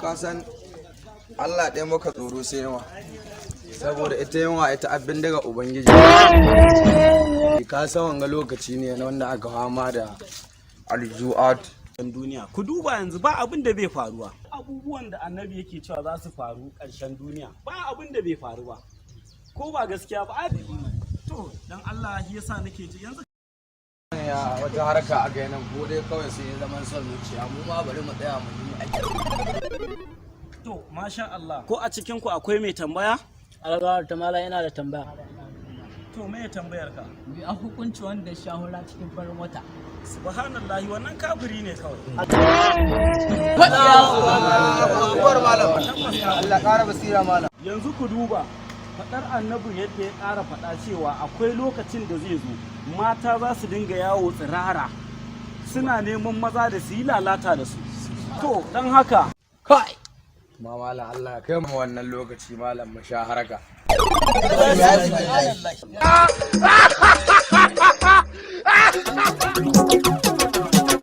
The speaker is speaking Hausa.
Ka san Allah ɗaya maka tsoro sai yawa, saboda ita yawa ita abin daga Ubangiji. Ka san wanga lokaci ne na wanda aka fama da aljuat duniya. Ku duba yanzu ba abin da bai faruwa. Abubuwan da annabi yake cewa za su faru ƙarshen duniya ba abin da bai faru ba. Ko ba gaskiya ba? To dan Allah yasa nake ji yanzu ya wata harka a ga nan ko dai kawai sai zaman son zuciya, mu ma bari mu tsaya mu yi aiki. to masha Allah. Ko a cikin ku akwai mai tambaya? Algawar ta mala yana da tambaya. To me tambayar ka? Bi a hukunci wanda shahura cikin farin wata. Subhanallahi, wannan kafiri ne kawai. Allah ƙara basira malam. Yanzu ku duba faɗar annabi yadda ya ƙara faɗa cewa akwai lokacin da zai zo mata za su dinga yawo tsirara suna neman maza da su yi lalata da su. To dan haka Kai! Ma malam Allah kai mu wannan lokaci malam mu sha haraka.